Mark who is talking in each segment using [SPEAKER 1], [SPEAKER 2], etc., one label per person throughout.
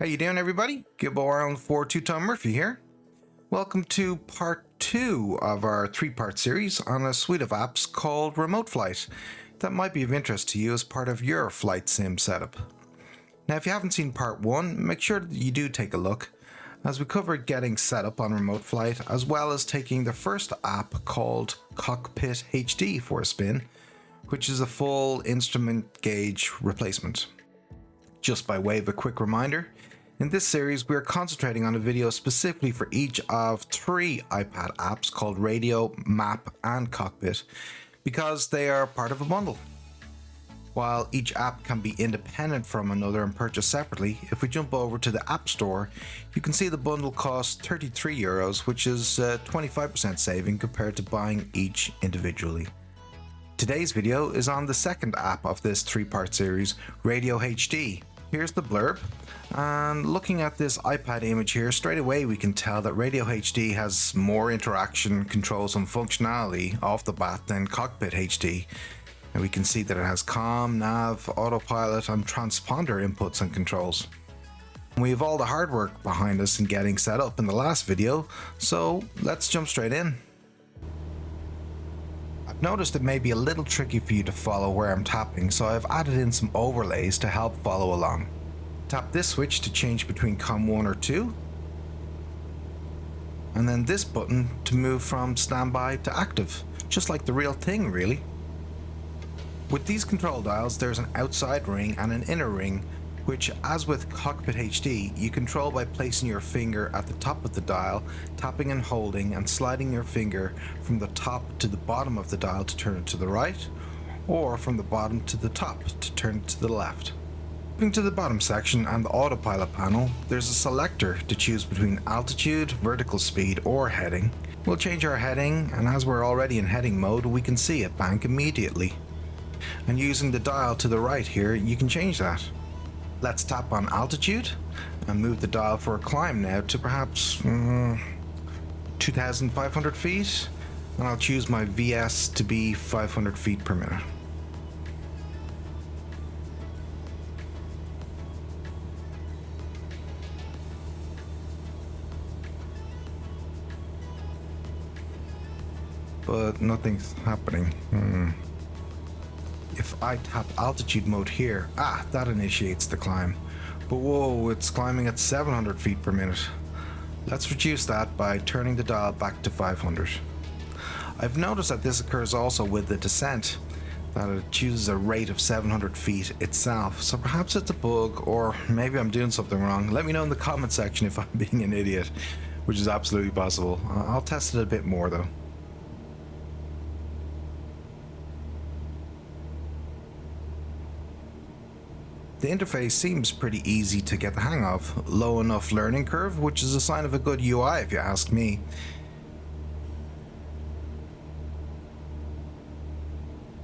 [SPEAKER 1] How you doing, everybody? Gibbo Ireland 42 Tom Murphy here. Welcome to part 2 of our 3-part series on a suite of apps called RemoteFlight that might be of interest to you as part of your flight sim setup. Now, if you haven't seen part 1, make sure that you do take a look, as we covered getting set up on RemoteFlight as well as taking the first app called Cockpit HD for a spin, which is a full instrument gauge replacement. Just by way of a quick reminder, in this series we are concentrating on a video specifically for each of 3 iPad apps called Radio, Map and Cockpit, because they are part of a bundle. While each app can be independent from another and purchased separately, if we jump over to the App Store, you can see the bundle costs €33, which is a 25% saving compared to buying each individually. Today's video is on the second app of this 3-part series, Radio HD. Here's the blurb, and looking at this iPad image here, straight away we can tell that Radio HD has more interaction, controls and functionality off the bat than Cockpit HD. And we can see that it has Com, Nav, autopilot and transponder inputs and controls. We have all the hard work behind us in getting set up in the last video, so let's jump straight in. I've noticed it may be a little tricky for you to follow where I'm tapping, so I've added in some overlays to help follow along. Tap this switch to change between COM 1 or 2, and then this button to move from standby to active, just like the real thing really. With these control dials, there's an outside ring and an inner ring, which, as with Cockpit HD, you control by placing your finger at the top of the dial, tapping and holding and sliding your finger from the top to the bottom of the dial to turn it to the right, or from the bottom to the top to turn it to the left. Moving to the bottom section and the autopilot panel, there's a selector to choose between altitude, vertical speed or heading. We'll change our heading, and as we're already in heading mode, we can see it bank immediately. And using the dial to the right here, you can change that. Let's tap on altitude and move the dial for a climb now to perhaps 2,500 feet, and I'll choose my VS to be 500 feet per minute. But nothing's happening. If I tap altitude mode here, that initiates the climb. But whoa, it's climbing at 700 feet per minute. Let's reduce that by turning the dial back to 500. I've noticed that this occurs also with the descent, that it chooses a rate of 700 feet itself. So perhaps it's a bug, or maybe I'm doing something wrong. Let me know in the comment section if I'm being an idiot, which is absolutely possible. I'll test it a bit more though. The interface seems pretty easy to get the hang of, low enough learning curve, which is a sign of a good UI if you ask me.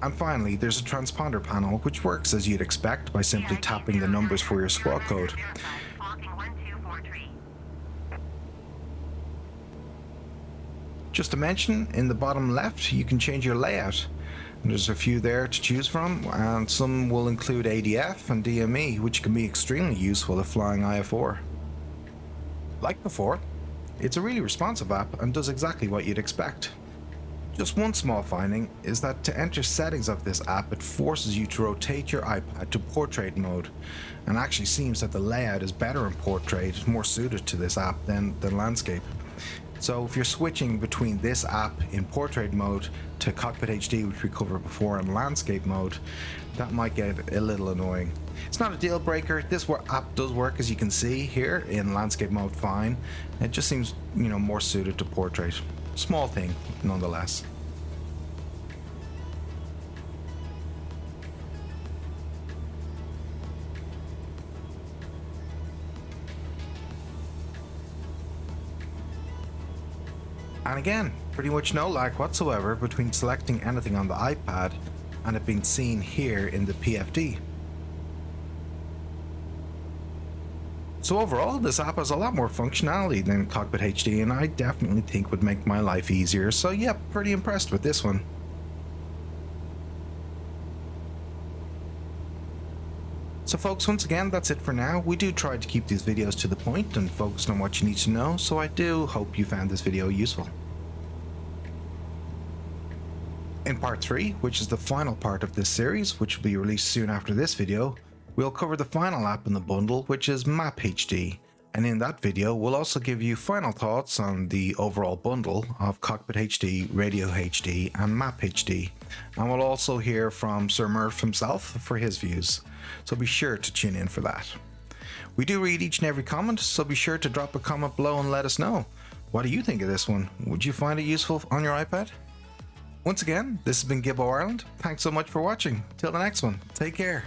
[SPEAKER 1] And finally, there's a transponder panel, which works as you'd expect by simply tapping the numbers for your squawk code. Just to mention, in the bottom left you can change your layout. There's a few there to choose from, and some will include ADF and DME, which can be extremely useful if flying IFR. Like before, it's a really responsive app and does exactly what you'd expect. Just one small finding is that to enter settings of this app, it forces you to rotate your iPad to portrait mode, and actually seems that the layout is better in portrait, more suited to this app than landscape. So if you're switching between this app in portrait mode to Cockpit HD, which we covered before, in landscape mode, that might get a little annoying. It's not a deal breaker. This app does work, as you can see here, in landscape mode fine. It just seems, more suited to portrait. Small thing, nonetheless. And again, pretty much no lag whatsoever between selecting anything on the iPad and it being seen here in the PFD. So overall, this app has a lot more functionality than Cockpit HD, and I definitely think would make my life easier. So yeah, pretty impressed with this one. So folks, once again, that's it for now. We do try to keep these videos to the point and focused on what you need to know, so I do hope you found this video useful. In part 3, which is the final part of this series, which will be released soon after this video, we'll cover the final app in the bundle, which is Map HD. And in that video, we'll also give you final thoughts on the overall bundle of Cockpit HD, Radio HD, and Map HD. And we'll also hear from Sir Murph himself for his views. So be sure to tune in for that. We do read each and every comment, so be sure to drop a comment below and let us know. What do you think of this one? Would you find it useful on your iPad? Once again, this has been Gibbo Ireland. Thanks so much for watching. Till the next one, take care.